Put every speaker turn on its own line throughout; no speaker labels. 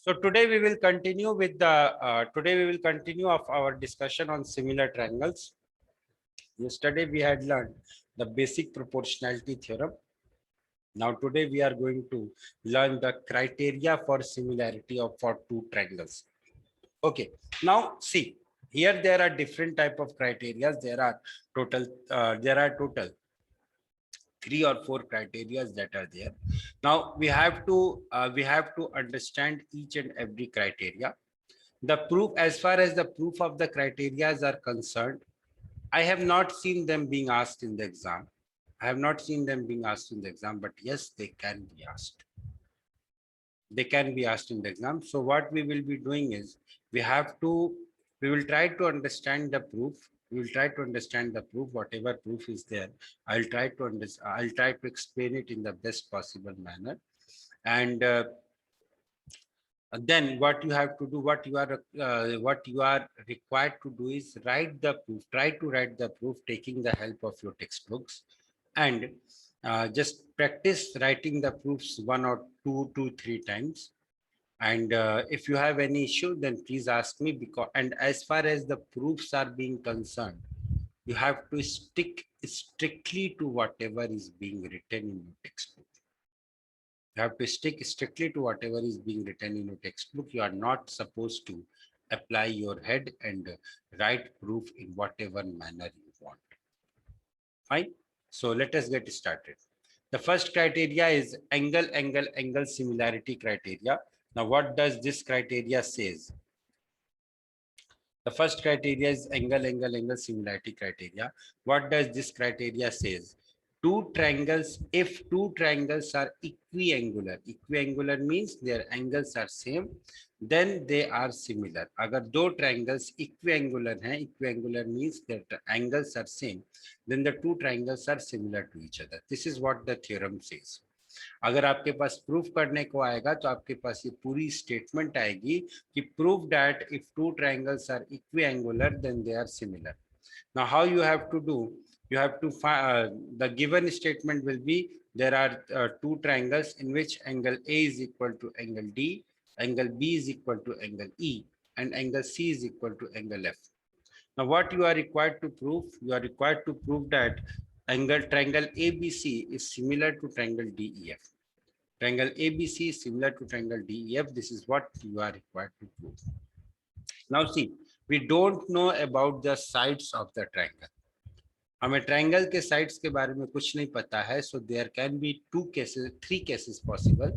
So today we will continue with the of our discussion on similar triangles. Yesterday we had learned the basic proportionality theorem. Now today we are going to learn the criteria for similarity of for two triangles. Okay. Now see, here there are different type of criteria. There are total 3 or 4 criteria that are there. Now we have to understand each and every criteria. The proof, as far as the proof of the criteria are concerned, I have not seen them being asked in the exam. I have not seen them being asked in the exam, but yes, they can be asked. They can be asked in the exam. So what we will be doing is we will try to understand the proof. We will try to understand the proof, whatever proof is there. I'll try to explain it in the best possible manner. And then what you have to do, what you are required to do is write the proof. Try to write the proof taking the help of your textbooks, and just practice writing the proofs 1 or 2 to 3 times. And if you have any issue, then please ask me. Because, and as far as the proofs are being concerned, you have to stick strictly to whatever is being written in your textbook. You have to stick strictly to whatever is being written in your textbook. You are not supposed to apply your head and write proof in whatever manner you want. Fine. So let us get started. The first criteria is angle similarity criteria. Now, what does this criteria says? The first criteria is angle similarity criteria. What does this criteria says? If two triangles are equiangular means their angles are same, then they are similar. अगर दो triangles equiangular means their angles are same, then the two triangles are similar to each other. This is what the theorem says. अगर आपके पास proof करने को आएगा तो आपके पास ये पूरी स्टेटमेंट आएगी कि prove that if two triangles are equiangular then they are similar. Now how you have to do, you have to the given statement will be there are two triangles in which angle A is equal to angle D, angle B is equal to angle E, and angle C is equal to angle F. Now what you are required to prove? You are required to prove that triangle ABC is similar to triangle DEF. Triangle ABC is similar to triangle DEF. This is what you are required to prove. Now see, we don't know about the sides of the triangle. हमें triangle के sides के बारे में कुछ नहीं पता है. So there can be 3 cases possible.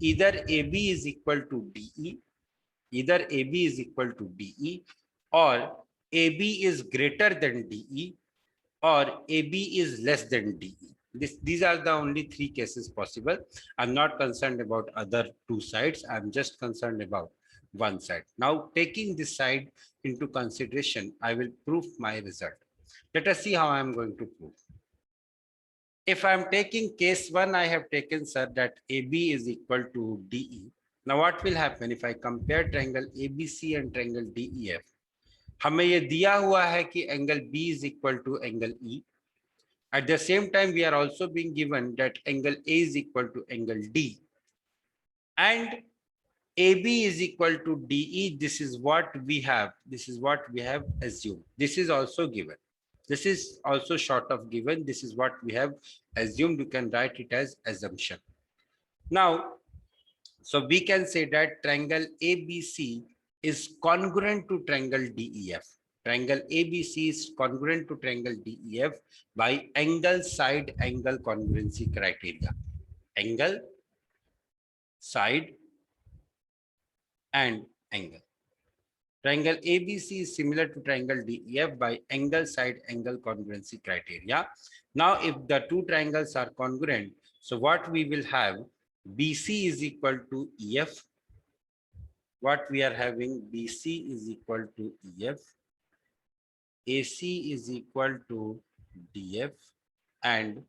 Either AB is equal to DE, or AB is greater than DE, or AB is less than DE. These are the only 3 cases possible. I'm not concerned about other 2 sides. I'm just concerned about one side. Now, taking this side into consideration, I will prove my result. Let us see how I am going to prove. If I am taking case 1, I have taken, sir, that AB is equal to DE. Now what will happen if I compare triangle ABC and triangle DEF? हमें ये दिया हुआ है कि angle B is equal to angle E. At the same time, we are also being given that angle A is equal to angle D. And AB is equal to DE. This is what we have. This is what we have assumed. This is also given. This is also short of given. This is what we have assumed. You can write it as assumption. Now, so we can say that triangle ABC is congruent to triangle DEF. Triangle ABC is congruent to triangle DEF by angle side angle congruency criteria. Angle, side, and angle. Triangle ABC is similar to triangle DEF by angle side angle congruency criteria. Now, if the two triangles are congruent, so what we will have, BC is equal to EF. What we are having, BC is equal to EF, AC is equal to DF, and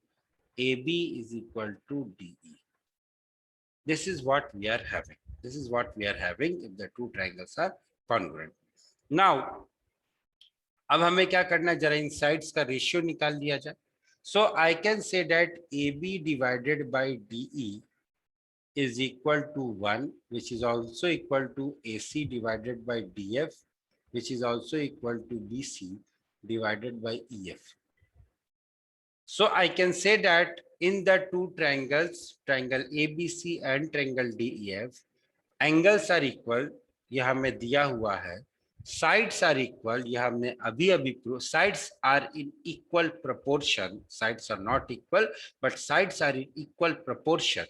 AB is equal to DE. This is what we are having. This is what we are having if the two triangles are congruent. Now, अब हमें क्या करना है, जरा इन sides का ratio निकाल दिया जाए. So I can say that AB divided by DE is equal to 1, which is also equal to AC divided by DF, which is also equal to BC divided by EF. So I can say that in the two triangles, triangle ABC and triangle DEF, angles are equal. ये हमें दिया हुआ है. Sides are equal. ये हमने अभी prove. Sides are in equal proportion. Sides are not equal, but sides are in equal proportion.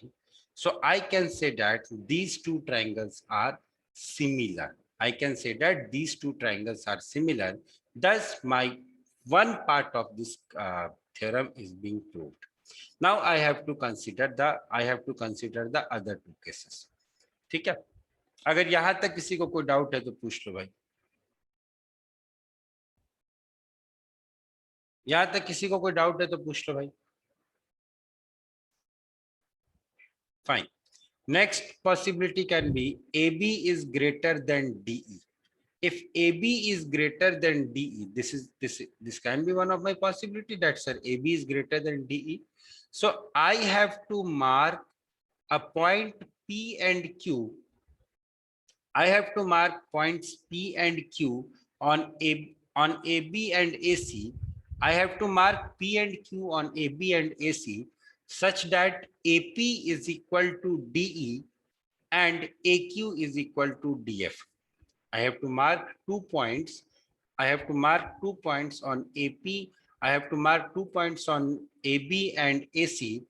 So I can say that these two triangles are similar. I can say that these two triangles are similar. Thus, my one part of this theorem is being proved. Now I have to consider the other two cases. ठीक है? अगर यहां तक किसी को कोई doubt है तो पूछ लो भाई. यहां तक किसी को कोई डाउट है तो पूछ लो भाई. Fine. Next possibility can be AB is greater than DE. If AB is greater than DE, this can be one of my possibility that sir AB is greater than DE. So I have to mark a point P and Q. I have to mark points P and Q on AB and AC. I have to mark P and Q on AB and AC such that AP is equal to DE and AQ is equal to DF. I have to mark 2 points. I have to mark 2 points on AP. I have to mark 2 points on AB and AC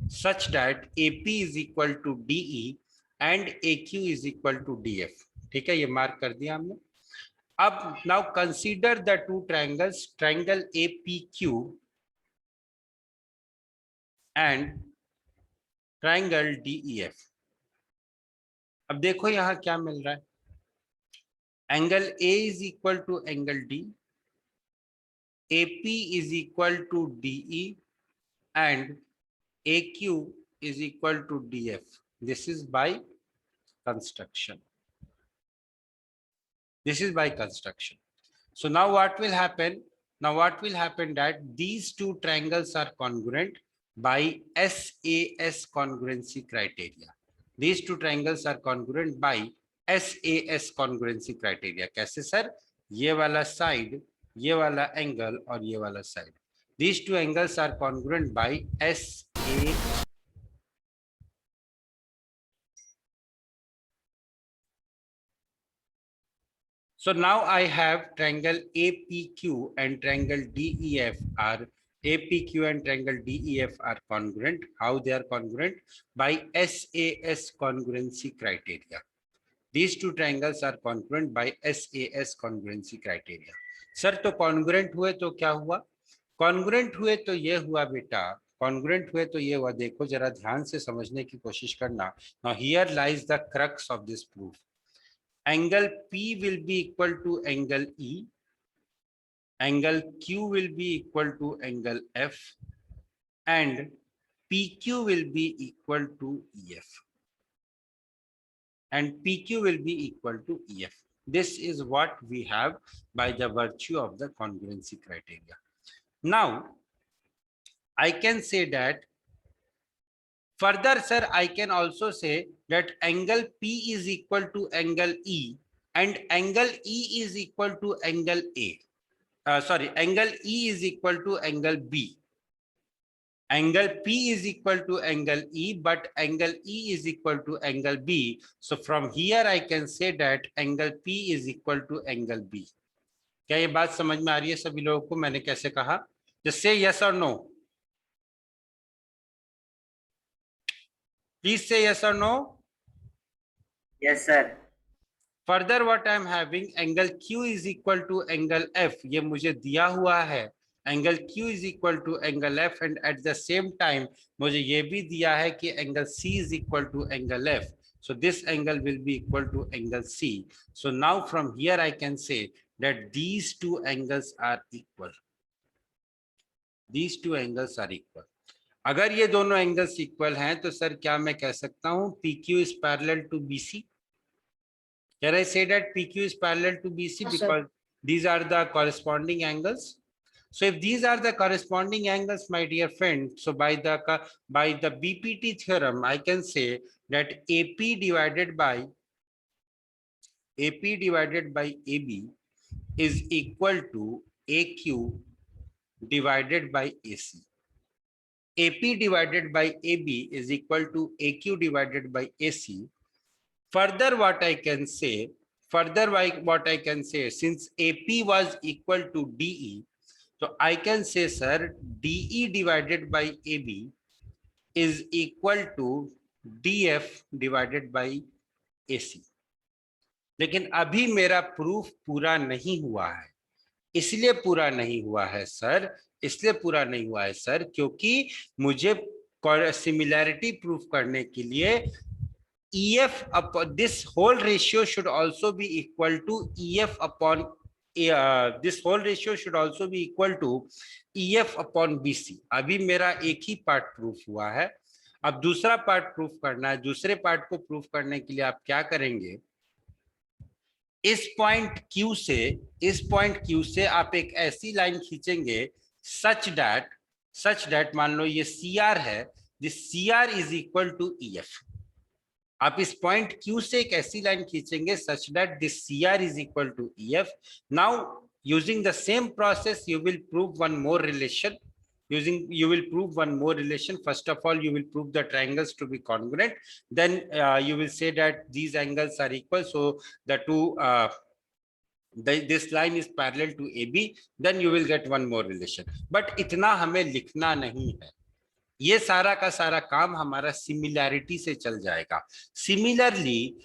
such that AP is equal to DE and AQ is equal to DF. ठीक है, ये mark कर दिया हमने. अब now consider the two triangles, triangle APQ and triangle DEF. अब देखो यहाँ क्या मिल रहा है. Angle A is equal to angle D, AP is equal to DE, and AQ is equal to DF. This is by construction. This is by construction. So now what will happen? Now what will happen that these two triangles are congruent by SAS congruency criteria. These two triangles are congruent by SAS congruency criteria. कैसे sir? ये वाला side, ये वाला angle और ये वाला side. These two angles are congruent by SA. So now I have triangle APQ and triangle DEF are APQ and triangle DEF are congruent. How they are congruent? By SAS congruency criteria. These two triangles are congruent by SAS congruency criteria. Sir तो congruent हुए तो क्या हुआ? Congruent हुए तो ये हुआ बेटा. Congruent हुए तो ये हुआ. देखो जरा ध्यान से समझने की कोशिश करना. Now here lies the crux of this proof. Angle P will be equal to angle E. Angle Q will be equal to angle F. And PQ will be equal to EF. And PQ will be equal to EF. This is what we have by the virtue of the congruency criteria. Now, I can say that further, sir, I can also say that angle P is equal to angle E and angle E is equal to angle A. Angle E is equal to angle B. Angle P is equal to angle E, but angle E is equal to angle B. So from here I can say that angle P is equal to angle B. क्या ये बात समझ में आ रही है सभी लोगों को? मैंने कैसे कहा? Just say yes or no. Please say yes or no.
Yes, sir.
Further, what I am having, angle Q is equal to angle F. ये मुझे दिया हुआ है. Angle Q is equal to angle F, and at the same time, मुझे ये भी दिया है कि angle C is equal to angle F. So this angle will be equal to angle C. So now from here I can say that these two angles are equal. These two angles are equal. अगर ये दोनों angles equal हैं तो sir क्या मैं कह सकता हूँ PQ is parallel to BC? Can I say that PQ is parallel to BC because these are the corresponding angles? So if these are the corresponding angles, my dear friend, so by the BPT theorem, I can say that AP divided by AB is equal to AQ divided by AC. AP divided by AB is equal to AQ divided by AC. Further, what I can say, since AP was equal to DE, so I can say, sir, DE divided by AB is equal to DF divided by AC. लेकिन अभी मेरा proof पूरा नहीं हुआ है. इसलिए पूरा नहीं हुआ है सर, क्योंकि मुझे सिमिलैरिटी प्रूफ करने के लिए EF upon this whole ratio should also be equal to EF upon this whole ratio should also be equal to EF upon BC. अभी मेरा एक ही पार्ट प्रूफ हुआ है, अब दूसरा पार्ट प्रूफ करना है. दूसरे पार्ट को प्रूफ करने के लिए आप क्या करेंगे, इस पॉइंट Q से आप एक ऐसी लाइन खींचेंगे सच दैट मान लो ये CR है, this CR is equal to EF. आप इस पॉइंट Q से एक ऐसी लाइन खींचेंगे such that this CR is equal to EF. Now using the same process you will prove one more relation. First of all, you will prove the triangles to be congruent. Then you will say that these angles are equal, so the two this line is parallel to AB. Then you will get one more relation. But इतना हमें लिखना नहीं है, ये सारा का सारा काम हमारा सिमिलैरिटी से चल जाएगा. सिमिलरली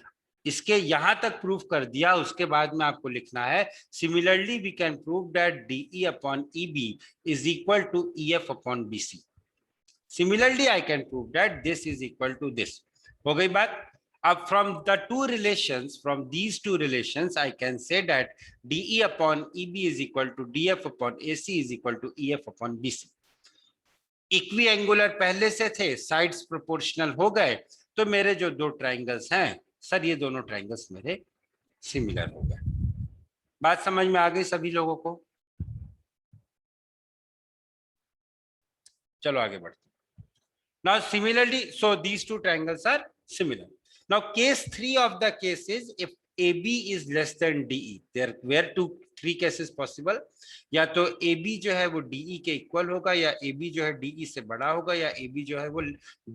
इसके यहां तक प्रूफ कर दिया, उसके बाद में आपको लिखना है similarly we can prove that DE upon EB is equal to EF upon BC. Similarly I can prove that this is equal to this. हो गई बात. अब from these two relations I can say that DE upon EB is equal to DF upon AC is equal to EF upon BC. Equi angular पहले से थे, sides proportional हो गए, तो मेरे जो दो ट्राइंगल्स हैं सर, ये दोनों ट्राइंगल्स मेरे सिमिलर हो गए. बात समझ में आ गई सभी लोगों को? चलो आगे बढ़ते हैं. Now similarly, so these two triangles are similar. Now case 3 of the case is if AB is less than DE. There were 3 cases possible. या तो AB जो है वो DE के इक्वल होगा, या AB जो है DE से बड़ा होगा, या AB जो है वो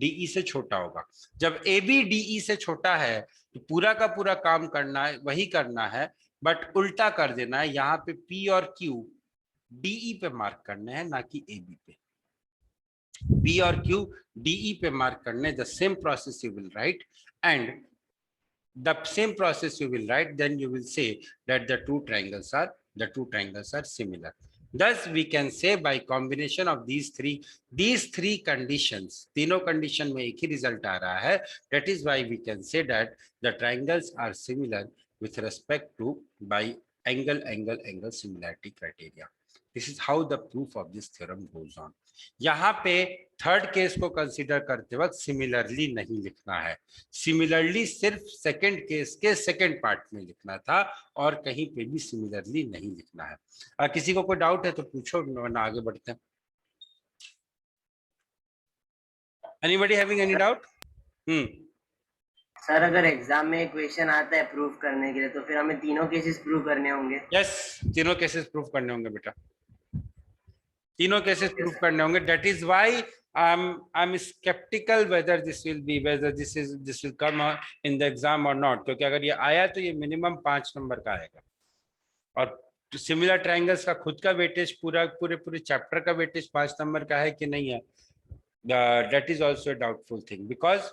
DE से छोटा होगा. जब AB DE से छोटा है तो पूरा का पूरा काम करना है, वही करना है, बट उल्टा कर देना है. यहाँ पे P और Q DE पे मार्क करने हैं, ना कि AB पे. P और Q DE पे मार्क करने. The same process you will write, and the same process you will write, then you will say that the two triangles are similar. Thus we can say by combination of these three conditions, तीनों condition में एक ही result आ रहा है. That is why we can say that the triangles are similar with respect to by angle similarity criteria. This is how the proof of this theorem goes on. यहाँ पे third case को consider करते वक्त similarly नहीं लिखना है. Similarly सिर्फ second case के सेकंड पार्ट में लिखना था, और कहीं पे भी सिमिलरली नहीं लिखना है. किसी को कोई डाउट है तो पूछो, वरना आगे बढ़ते हैं. Anybody having any doubt?
Sir अगर एग्जाम में क्वेश्चन आता है प्रूफ करने के लिए, तो फिर हमें तीनों केसेस प्रूव करने होंगे?
यस, तीनों केसेस प्रूफ करने होंगे बेटा, तीनों केसेस प्रूफ करने होंगे. That is why I'm skeptical whether this will come in the exam or not. क्योंकि अगर ये आया तो ये मिनिमम 5 नंबर का आएगा, और सिमिलर ट्रायंगल्स का खुद का वेटेज पूरे चैप्टर का वेटेज 5 नंबर का है कि नहीं है, that is also a doubtful thing, because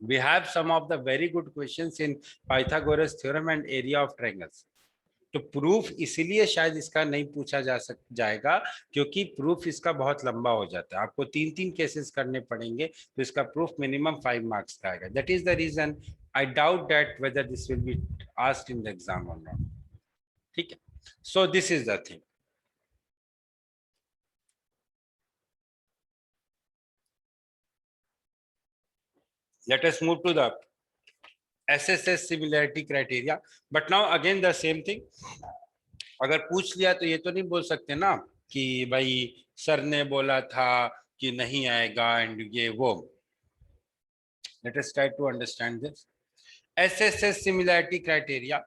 we have some of the very good questions in Pythagoras theorem and area of triangles. तो प्रूफ इसीलिए शायद इसका नहीं पूछा जाएगा क्योंकि प्रूफ इसका बहुत लंबा हो जाता है. आपको 3 केसेस करने पड़ेंगे, तो इसका प्रूफ मिनिमम 5 मार्क्स का आएगा. That is the reason I doubt that whether this will be asked in the exam और नॉट. ठीक है, so this is the thing. Let us move to the SSS similarity criteria. But now again the same thing. अगर पूछ लिया तो ये तो नहीं बोल सकते ना कि भाई सर ने बोला था कि नहीं आएगा एंड ये वो. Let us try to understand this. SSS similarity criteria.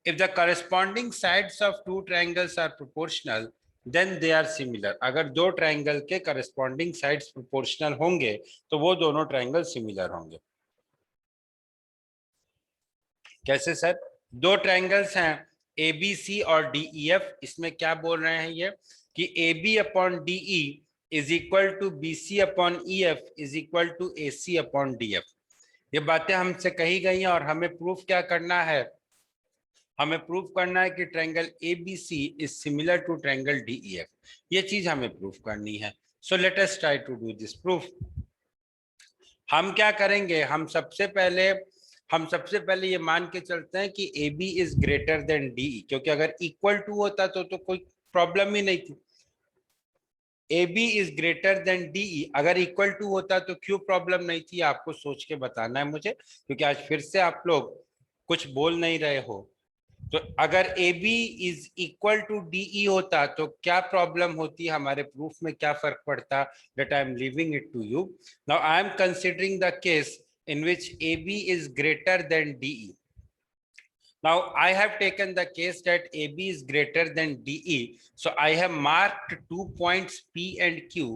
If the corresponding sides of two triangles are proportional, then they are similar. अगर दो ट्रायंगल के corresponding sides proportional होंगे तो वो दोनों ट्रायंगल similar होंगे. कैसे सर? दो ट्रायंगल्स हैं ABC और DEF. इसमें क्या बोल रहे हैं ये कि AB upon DE is equal to BC upon EF is equal to AC upon DF. ये बातें हमसे कही गई हैं और हमें प्रूफ क्या करना है? हमें प्रूफ करना है कि triangle ABC is similar to triangle DEF. ये चीज हमें प्रूफ करनी है. So let us try to do this proof. हम क्या करेंगे? हम सबसे पहले ये मान के चलते हैं कि AB is greater than DE, क्योंकि अगर इक्वल टू होता तो कोई प्रॉब्लम ही नहीं थी. AB is greater than DE. अगर इक्वल टू होता तो क्यों प्रॉब्लम नहीं थी? आपको सोच के बताना है मुझे, क्योंकि आज फिर से आप लोग कुछ बोल नहीं रहे हो. तो अगर AB is equal to DE होता तो क्या प्रॉब्लम होती? हमारे प्रूफ में क्या फर्क पड़ता? That I am leaving it to you. Now I am considering the case in which AB is greater than DE. Now I have taken the case that AB is greater than DE. So I have marked 2 points P and Q.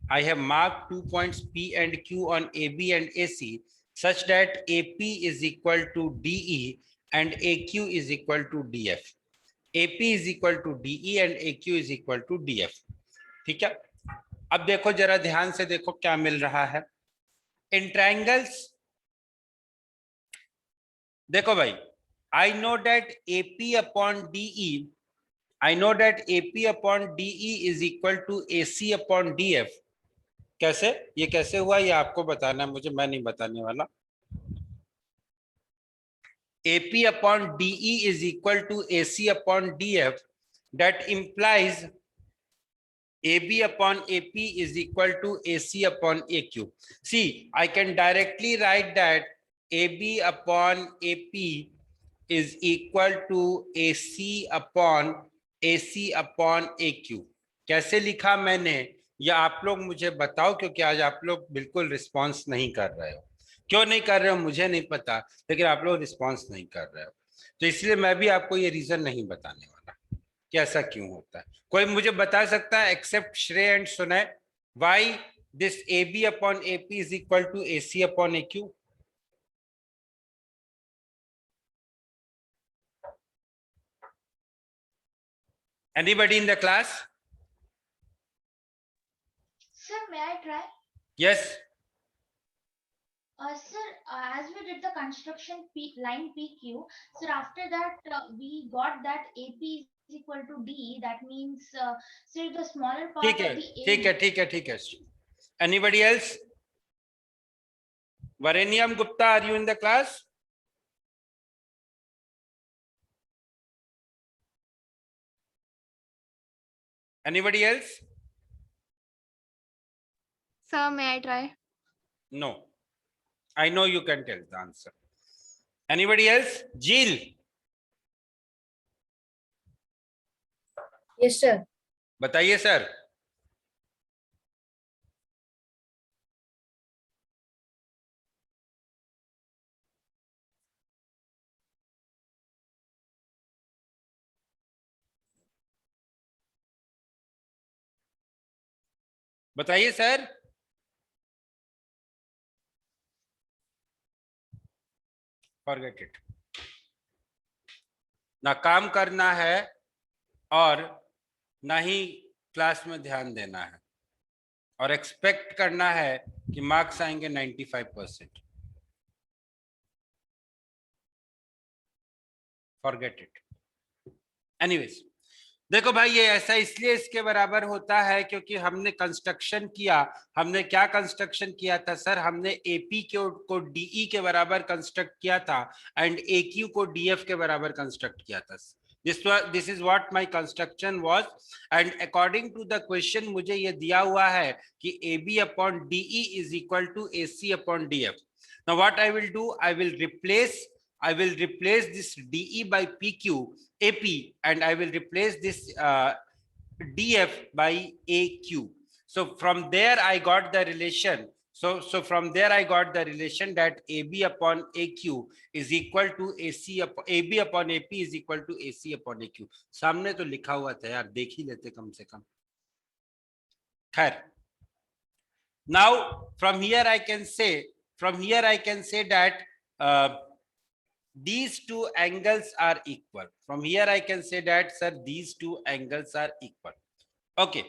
I have marked 2 points P and Q on AB and AC such that AP is equal to DE and AQ is equal to DF. AP is equal to DE and AQ is equal to DF. ठीक है? अब देखो जरा ध्यान से देखो क्या मिल रहा है. In triangles, देखो भाई, I know that AP upon DE, I know that AP upon DE is equal to AC upon DF. कैसे? ये कैसे हुआ ये आपको बताना है मुझे, मैं नहीं बताने वाला. AP upon DE is equal to AC upon DF. That implies AB upon AP is equal to AC upon AQ. See, I can directly write that AB upon AP is equal to AC upon AQ. कैसे लिखा मैंने ये आप लोग मुझे बताओ, क्योंकि आज आप लोग बिल्कुल रिस्पॉन्स नहीं कर रहे हो. क्यों नहीं कर रहे हो मुझे नहीं पता, लेकिन आप लोग रिस्पॉन्स नहीं कर रहे हो, तो इसलिए मैं भी आपको ये रीजन नहीं बताने वाला कि ऐसा क्यों होता है. कोई मुझे बता सकता है except Shreya and Sunay, why this AB upon AP is equal to AC upon AQ? Anybody in the class?
Sir, may I try?
Yes.
Sir, as we did the construction line PQ, sir, after that we got that AP is equal to D. That means, sir, the smaller part
ठीक है,
of the AB.
ठीक है. Anybody else? Varaniam Gupta, are you in the class? Anybody else?
Sir, may I try?
No. I know you can tell the answer. Anybody else? Jill.
Yes, sir.
बताइए sir. बताइए sir. Forget it. ना काम करना है और ना ही class में ध्यान देना है और एक्सपेक्ट करना है कि मार्क्स आएंगे 95%. Forget it. एनीवेज, देखो भाई ये ऐसा इसलिए इसके बराबर होता है क्योंकि हमने कंस्ट्रक्शन किया. हमने क्या कंस्ट्रक्शन किया था सर? हमने AP को DE के बराबर कंस्ट्रक्ट किया था एंड AQ को DF के बराबर कंस्ट्रक्ट किया था. This is what my construction was, and according to the question मुझे ये दिया हुआ है कि AB upon DE is equal to AC upon DF. Now what I will do, I will replace this DE by PQ AP, and I will replace this DF by AQ. So from there I got the relation. So from there I got the relation that AB upon AQ is equal to AB upon AP is equal to AC upon AQ. सामने तो लिखा हुआ था यार, देख ही लेते कम से कम. खैर, now from here I can say that these two angles are equal. From here I can say that sir these two angles are equal. Okay.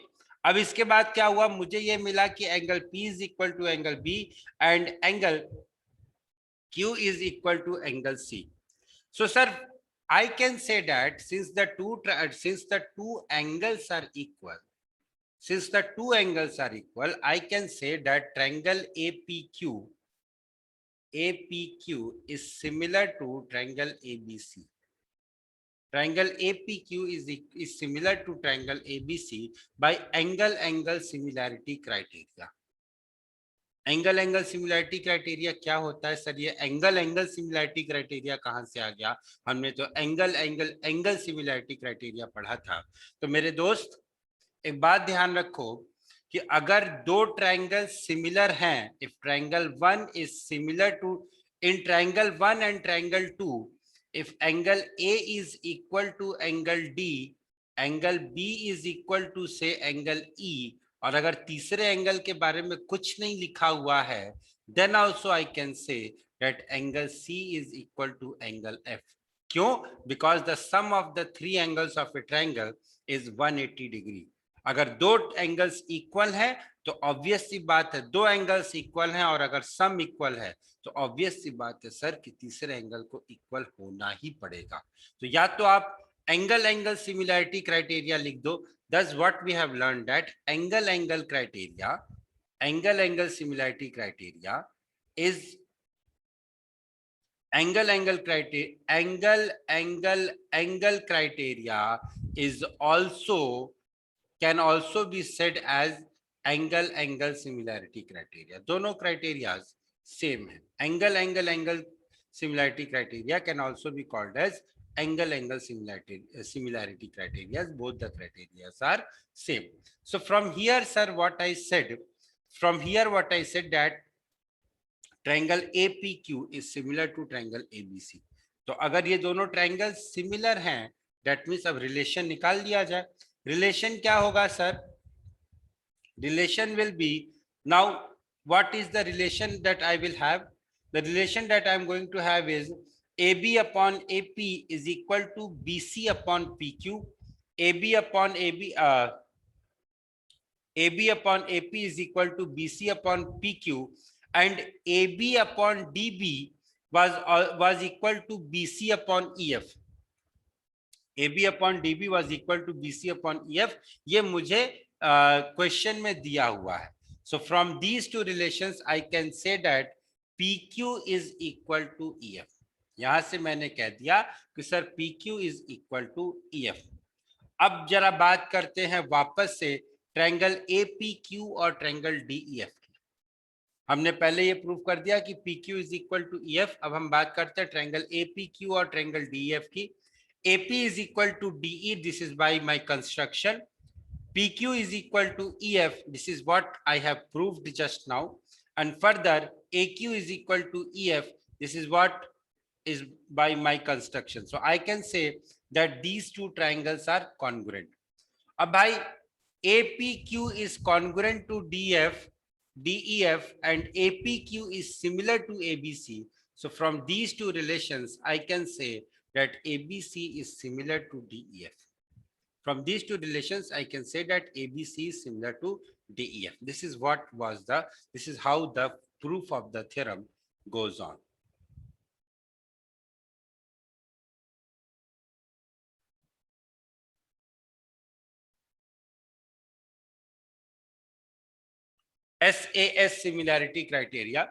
अब इसके बाद क्या हुआ, मुझे ये मिला कि angle P is equal to angle B and angle Q is equal to angle C. So sir, I can say that since the two angles are equal, I can say that triangle APQ is similar to triangle ABC. Triangle APQ is similar to triangle ABC by angle similarity criteria. Angle similarity criteria क्या होता है sir? ये angle similarity criteria कहाँ से आ गया? हमने तो angle similarity criteria पढ़ा था. तो मेरे दोस्त एक बात ध्यान रखो कि अगर दो ट्रायंगल सिमिलर हैं, if triangle 1 is similar to in triangle 1 and triangle 2, if angle A is equal to angle D, angle B is equal to say angle E, और अगर तीसरे एंगल के बारे में कुछ नहीं लिखा हुआ है, then also I can say that angle C is equal to angle F. क्यों? Because the sum of the three angles of a triangle is 180 degree. अगर दो एंगल्स इक्वल है तो ऑब्वियस सी बात है, दो एंगल्स इक्वल हैं और अगर सम इक्वल है तो ऑब्वियस सी बात है सर कि तीसरे एंगल को इक्वल होना ही पड़ेगा. तो या तो आप एंगल सिमिलैरिटी क्राइटेरिया लिख दो. Thus what we have learned that angle similarity criteria is angle criteria is also can also be said as angle similarity criteria. दोनों criteria same है. Angle similarity criteria can also be called as angle similarity criteria. Both the criteria are same. So from here sir, what I said that triangle APQ is similar to triangle ABC. तो अगर ये दोनों triangle similar हैं, that means अब relation निकाल दिया जाए. Relation क्या होगा sir? Relation will be, now what is the relation that I will have? The relation that I am going to have is AB upon AP is equal to BC upon PQ. AB upon AP is equal to BC upon PQ, and AB upon DB was equal to BC upon EF. AB upon DB was equal to BC upon EF. ये मुझे question में दिया हुआ है. So from these two relations I can say that PQ is equal to EF. यहां से मैंने कह दिया कि sir PQ is equal to EF. अब जरा बात करते हैं वापस से ट्रायंगल APQ और ट्रायंगल DEF की. हमने पहले ये प्रूव कर दिया कि PQ is equal to EF. अब हम बात करते हैं ट्रायंगल APQ और ट्रायंगल DEF की. AP is equal to DE, this is by my construction. PQ is equal to EF, this is what I have proved just now. And further, AQ is equal to EF, this is what is by my construction. So I can say that these two triangles are congruent. अब भाई APQ is congruent to DEF and APQ is similar to ABC. So from these two relations, I can say that ABC is similar to DEF. From these two relations, I can say that ABC is similar to DEF. This is how the proof of the theorem goes on. SAS similarity criteria.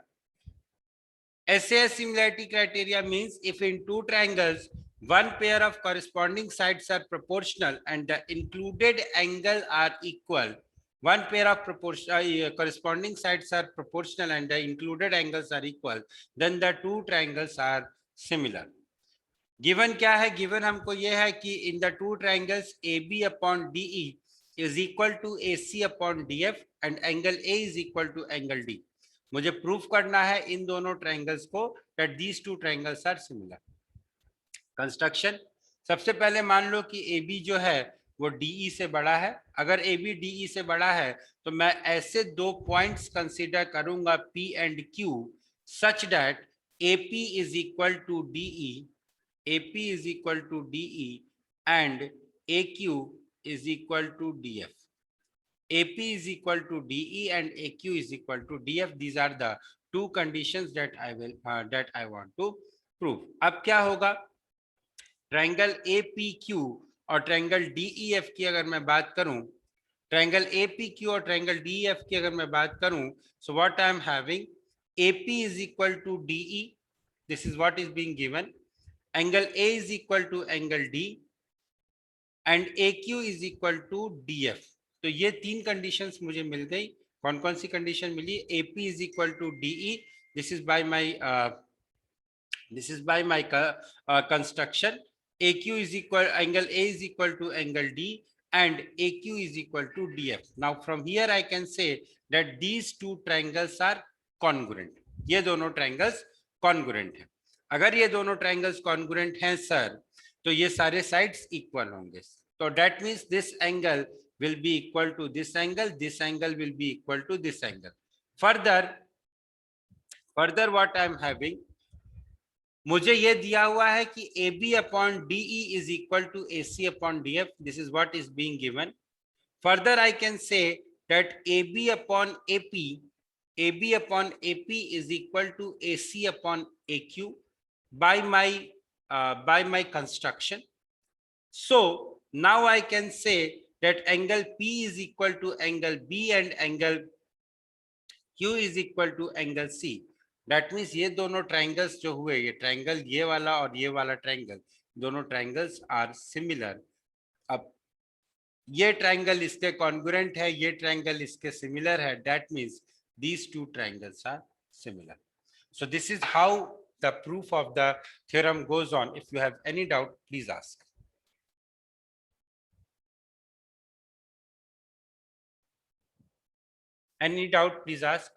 SAS similarity criteria means if in two triangles, one pair of corresponding sides are proportional and the included angle are equal, one pair of corresponding sides are proportional and the included angles are equal, then the two triangles are similar. Given क्या है? Given हमको ये है कि in the two triangles AB upon DE, is equal to AC upon DF and angle A is equal to angle D. मुझे proof करना है इन दोनों ट्रायंगल्स को that these two triangles are similar. Construction, सबसे पहले मान लो कि AB जो है वो DE से बड़ा है. अगर AB DE से बड़ा है तो मैं ऐसे दो पॉइंट्स कंसीडर करूंगा P and Q such that AP is equal to DE, AP is equal to DE and AQ is equal to DF. AP is equal to DE and AQ is equal to DF. These are the two conditions that I want to prove. अब क्या होगा, triangle APQ और triangle DEF की अगर मैं बात करूं, triangle APQ और ट्रायंगल DEF की अगर मैं बात करूं, so what I am having, AP is equal to DE, this is what is being given, angle A is equal to angle D and AQ is equal to DF. तो ये तीन conditions मुझे मिल गई. कौन कौन सी कंडीशन मिली? AP is equal to DE, this is by my construction. AQ is equal, angle A is equal to angle D and AQ is equal to DF. Now from here I can say that these two triangles are congruent. ये दोनों triangles congruent हैं. अगर ये दोनों triangles congruent हैं sir, तो ये सारे sides equal होंगे. So that means this angle will be equal to this angle will be equal to this angle. Further what I am having, मुझे ये दिया हुआ है कि AB upon DE is equal to AC upon DF. This is what is being given. Further I can say that AB upon AP is equal to AC upon AQ by my construction. So now I can say that angle P is equal to angle B and angle Q is equal to angle C. That means ये दोनों triangles जो हुए, ये triangle ये वाला और ये वाला triangle, दोनों triangles are similar. अब ये triangle इसके congruent है, ये triangle इसके similar है. That means these two triangles are similar. So this is how the proof of the theorem goes on. If you have any doubt, please ask. Any doubt, please ask.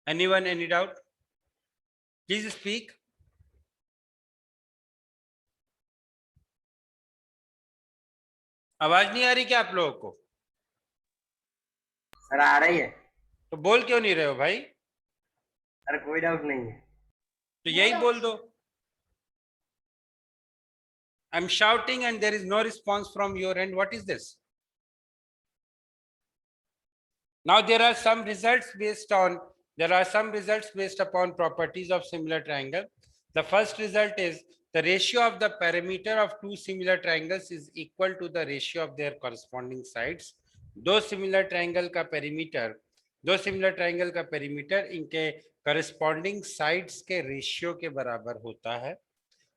Anyone, any doubt? Please speak. आवाज नहीं आ रही क्या आप लोगों को?
Sir आ रही है.
तो बोल क्यों नहीं रहे हो भाई?
सर कोई डाउट नहीं है.
तो यही बोल दो. I'm shouting and there is no response from your end. What is this? Now there are some results based upon properties of similar triangle. The first result is the ratio of the perimeter of two similar triangles is equal to the ratio of their corresponding sides. दो similar triangle का perimeter इनके corresponding sides के ratio के बराबर होता है.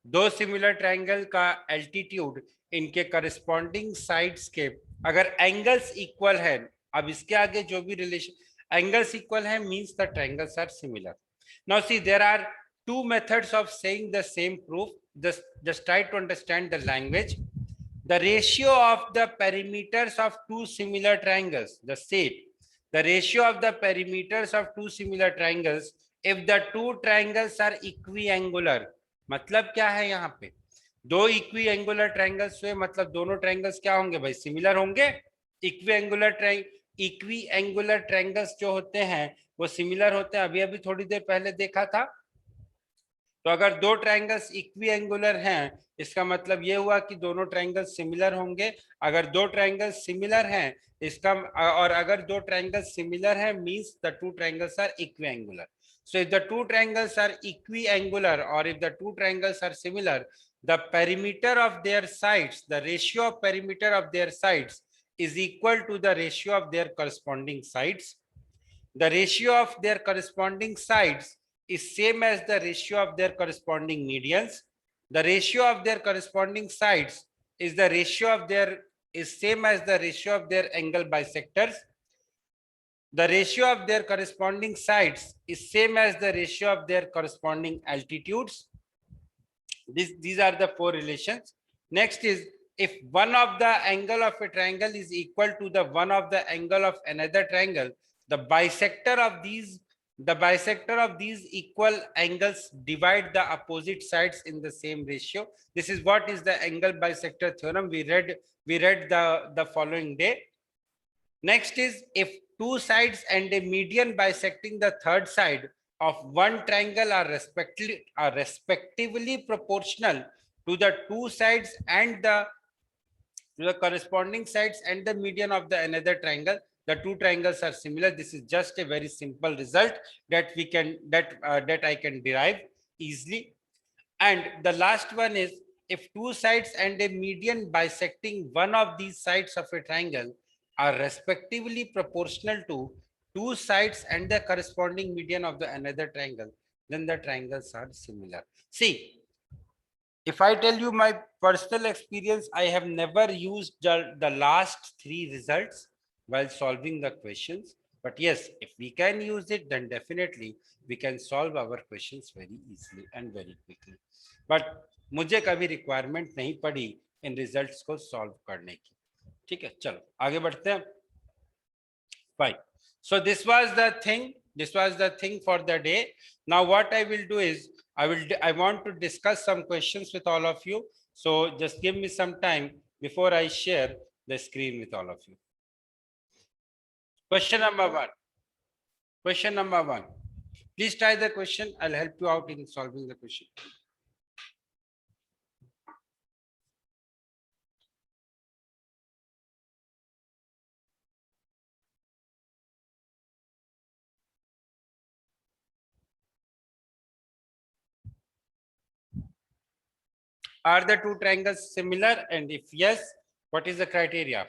दो similar triangle का एल्टीट्यूड इनके करस्पॉन्डिंग साइड्स के अगर एंगल्स इक्वल है, अब इसके आगे जो भी रिलेशन एंगल्स इक्वल है means the triangles are similar. Now see there are two methods of saying the same proof. Just try to understand the language. The ratio of the perimeters of two similar triangles, the ratio of the perimeters of two similar triangles, if the two triangles are equiangular, मतलब क्या है यहाँ पे, दो इक्विएंगुलर triangles हुए मतलब दोनों triangles क्या होंगे भाई, सिमिलर होंगे. इक्विएंगुलर ट्रायंगल्स जो होते हैं वो सिमिलर होते हैं. अभी थोड़ी देर पहले देखा था. तो अगर दो ट्रायंगल्स इक्विएंगुलर हैं इसका मतलब ये हुआ कि दोनों ट्रायंगल्स सिमिलर होंगे. अगर दो ट्रायंगल्स सिमिलर हैं इसका, और अगर दो ट्रायंगल्स सिमिलर हैं means the two triangles are equiangular. So if the two triangles are equiangular or if the two triangles are similar, the perimeter of their sides, the ratio of perimeter of their sides is equal to the ratio of their corresponding sides. The ratio of their corresponding sides is same as the ratio of their corresponding medians. The ratio of their corresponding sides is same as the ratio of their angle bisectors. The ratio of their corresponding sides is same as the ratio of their corresponding altitudes. These are the four relations. Next is, if one of the angle of a triangle is equal to the one of the angle of another triangle, the bisector of these equal angles divide the opposite sides in the same ratio. This is what is the angle bisector theorem. We read the following day. Next is, if two sides and a median bisecting the third side of one triangle are respectively proportional to the two sides and the corresponding sides and the median of the another triangle, the two triangles are similar. This is just a very simple result that we can that I can derive easily. And the last one is, if two sides and a median bisecting one of these sides of a triangle are respectively proportional to two sides and the corresponding median of the another triangle, then the triangles are similar. See, if I tell you my personal experience, I have never used the last three results while solving the questions. But yes, if we can use it, then definitely we can solve our questions very easily and very quickly. But मुझे कभी requirement नहीं पड़ी इन results को solve करने की. ठीक है, चलो आगे बढ़ते हैं. Fine. So this was the thing. This was the thing for the day. Now what I will do is, I want to discuss some questions with all of you. So just give me some time before I share the screen with all of you. Question number one. Question number one. Please try the question. I'll help you out in solving the question. Are the two triangles similar? And if yes, what is the criteria?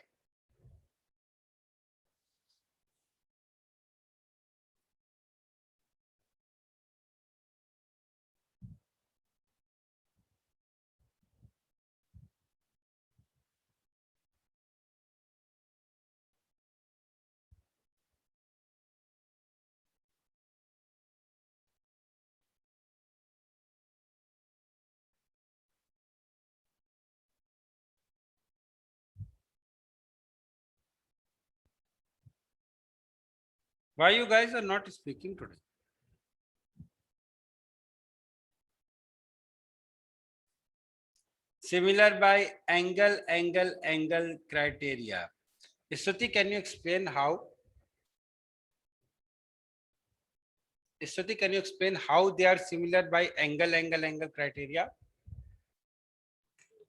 Why you guys are not speaking today? Similar by angle criteria. Stuti, can you explain how? Stuti, can you explain how they are similar by angle criteria?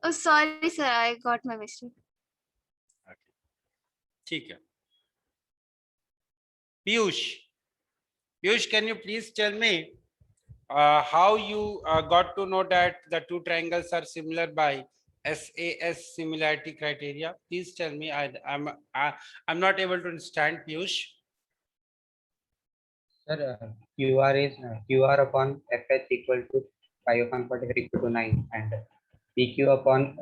Oh, sorry, sir. I got my mistake.
Okay. ठीक है. Piyush, can you please tell me how you got to know that the two triangles are similar by SAS similarity criteria? Please tell me. I'm not able to understand, Piyush.
Sir, QR upon FH equal to 5 upon 45 equal to 9 and PQ upon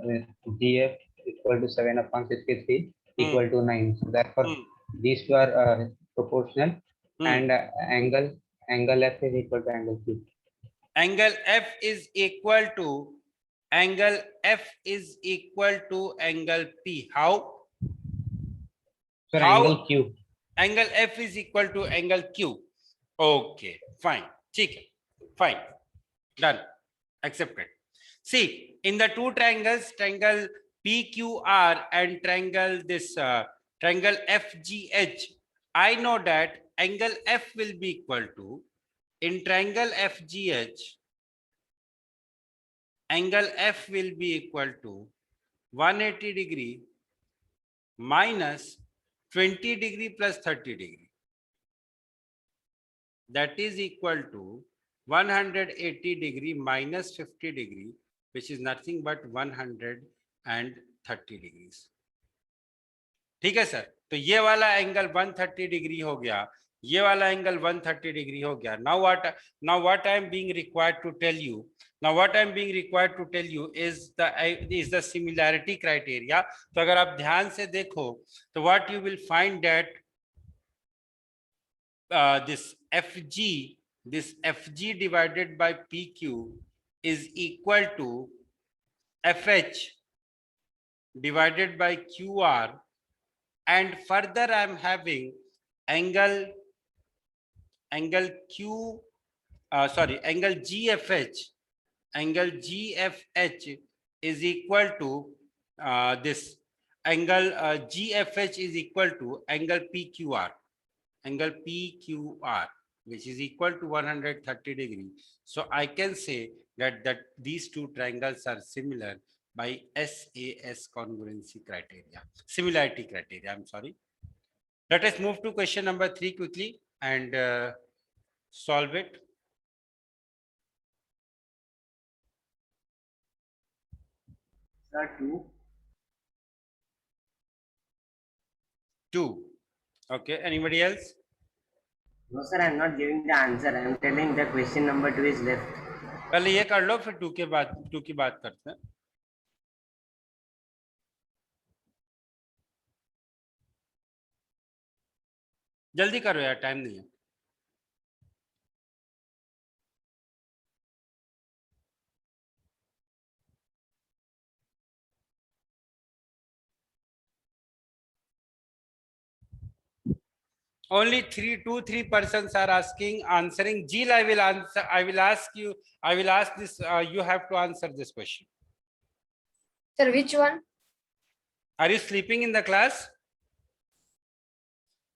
GF equal to 7 upon 63 equal to 9. So therefore, these two are proportional and angle F is equal to angle Q.
Angle F is equal to angle P. How?
Sir,
How?
angle Q.
Angle F is equal to angle Q. Okay, fine. Fine. Done. Accepted. See, in the two triangles, triangle PQR and triangle FGH, I know that angle F will be equal to, in triangle FGH, angle F will be equal to 180 degree minus 20 degree plus 30 degree. That is equal to 180 degree minus 50 degree, which is nothing but 130 degrees. ठीक है sir, तो ये वाला angle 130 degree हो गया, ये वाला angle 130 degree हो गया. Now what I am being required to tell you, is the similarity criteria. तो अगर आप ध्यान से देखो तो what you will find that this FG divided by PQ is equal to FH divided by QR, and further I am having angle Q, angle GFH is equal to this angle GFH is equal to angle PQR, which is equal to 130 degrees. So I can say that these two triangles are similar by SAS congruency criteria, similarity criteria. I'm sorry. Let us move to question number 3 quickly and solve it.
Sir, 2.
2. Okay, anybody else?
No, sir, I'm not giving the answer. I'm telling the question number 2 is left.
पहले ये कर लो, फिर 2 के बाद 2 की बात करते हैं. जल्दी करो यार, टाइम नहीं है. Only 3 persons are answering. Jill, I will answer. I will ask you. I will ask this. You have to answer this question.
Sir, which one?
Are you sleeping in the class?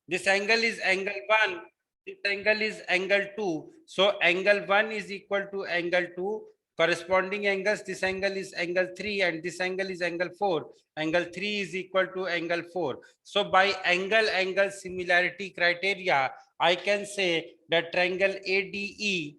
This angle is angle 1. This angle is angle 2. So angle 1 is equal to angle 2. Corresponding angles, this angle is angle 3 and this angle is angle 4. Angle 3 is equal to angle 4. So by angle similarity criteria, I can say that triangle ADE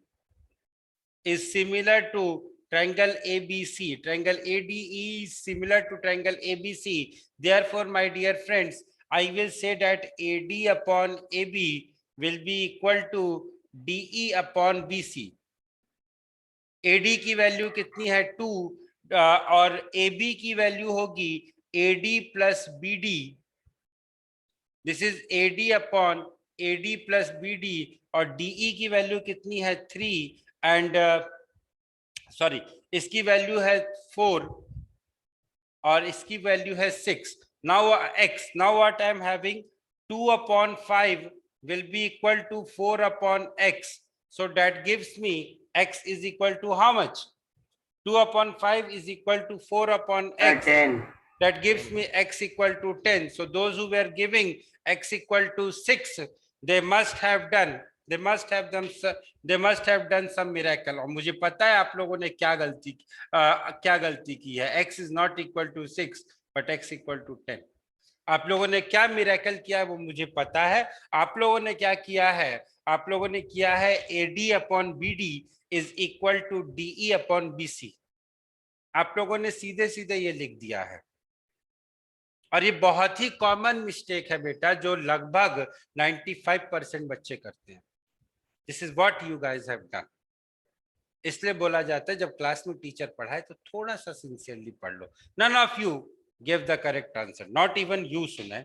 is similar to triangle ABC. Triangle ADE is similar to triangle ABC. Therefore, my dear friends, I will say that AD upon AB will be equal to DE upon BC. AD की value कितनी है 2 और AB की value होगी AD plus BD. This is AD upon AD plus BD और DE की value कितनी है 3 and सॉरी इसकी वैल्यू है 4 और इसकी वैल्यू है 6. Now x, now what I am having 2 upon 5 will be equal to 4 upon x. So that gives me x is equal to how much? 2 upon 5 is equal to 4 upon x.
10.
That gives me x equal to 10. So those who were giving x equal to 6, they must have done some miracle. और मुझे पता है आप लोगों ने क्या गलती की है. x is not equal to 6 but x equal to 10. आप लोगों ने क्या मिरेकल किया है वो मुझे पता है. आप लोगों ने क्या किया है? आप लोगों ने किया है AD upon BD is equal to DE upon BC. आप लोगों ने सीधे सीधे ये लिख दिया है और ये बहुत ही कॉमन मिस्टेक है बेटा, जो लगभग 95% बच्चे करते हैं. This is what you guys have done. इसलिए बोला जाता है जब क्लास में टीचर पढ़ाए तो थोड़ा सा सिंसियरली पढ़ लो. None of you give the correct answer, not even you सुने.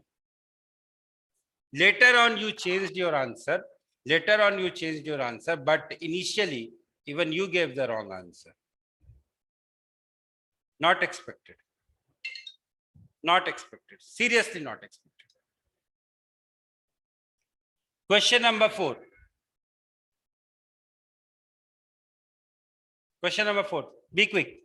Later on you changed your answer. But initially even you gave the wrong answer. Not expected. Seriously not expected. Question number 4. Be quick.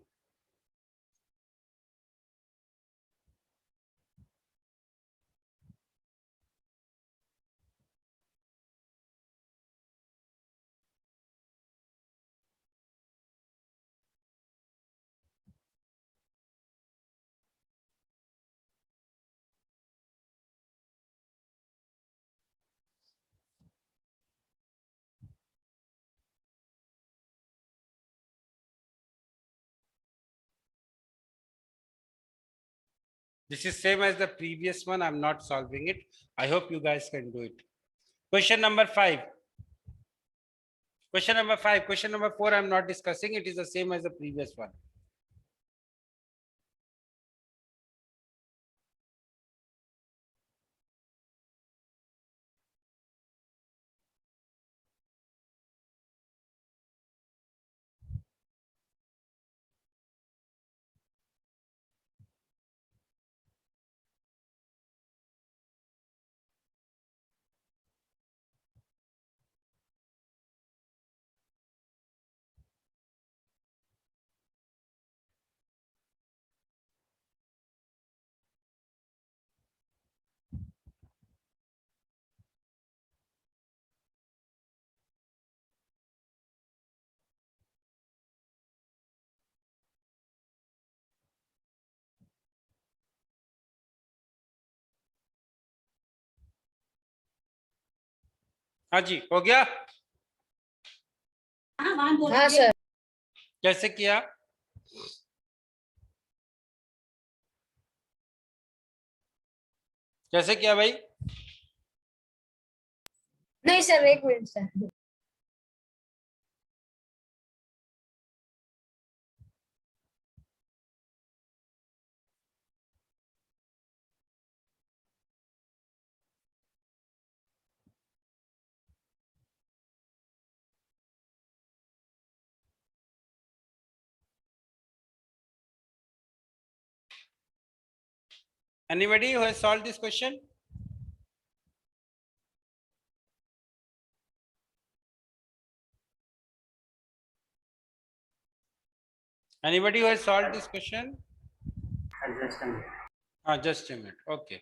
This is same as the previous one. I'm not solving it. I hope you guys can do it. Question number 5. Question number 4 I'm not discussing. It is the same as the previous one. हाँ जी, हो गया?
हाँ sir.
कैसे किया? कैसे किया भाई?
नहीं सर, एक minute sir.
Anybody who has solved this question? Anybody who has solved this question?
Just a minute.
Just a minute. Okay.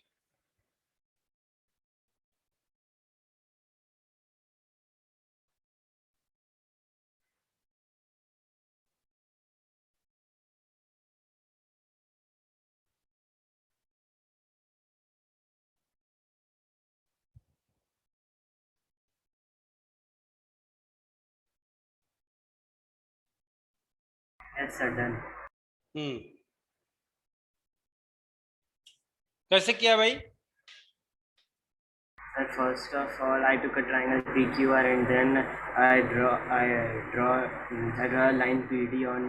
Yes sir, done.
कैसे किया भाई?
Sir, first of all, I took a triangle PQR and then I draw a line PD on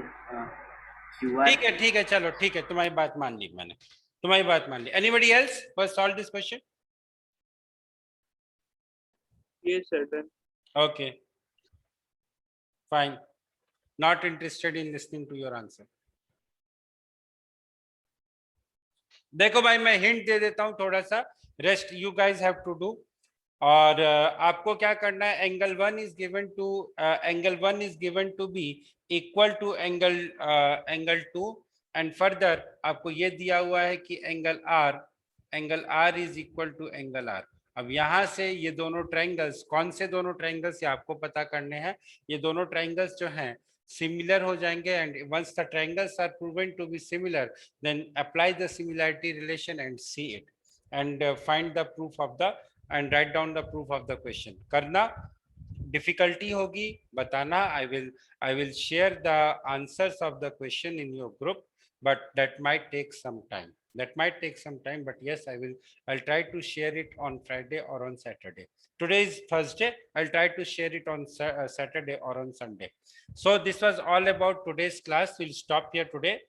QR.
ठीक है, चलो ठीक है, तुम्हारी बात मान ली मैंने, तुम्हारी बात मान ली. Anybody else who has solved this question?
Yes, sir. Done.
Okay. Fine. Not interested in listening to your answer. देखो भाई, मैं हिंट दे देता हूं थोड़ा सा, rest you guys have to do. और आपको क्या करना है, angle 1 is given to be equal to angle 2, and further आपको ये दिया हुआ है कि angle R is equal to angle R. अब यहाँ से ये दोनों ट्रायंगल्स, कौन से दोनों ट्रायंगल्स ये आपको पता करने हैं. ये दोनों ट्रायंगल्स जो हैं सिमिलर हो जाएंगे, and once the triangles are proven to be similar, then apply the similarity relation and see it, and find the proof of the, and write down the proof of the question. करना, difficulty होगी बताना. I will share the answers of the question in your group, but that might take some time. But yes, I'll try to share it on Friday or on Saturday. Today is Thursday. I'll try to share it on Saturday or on Sunday. So this was all about today's class. We'll stop here today.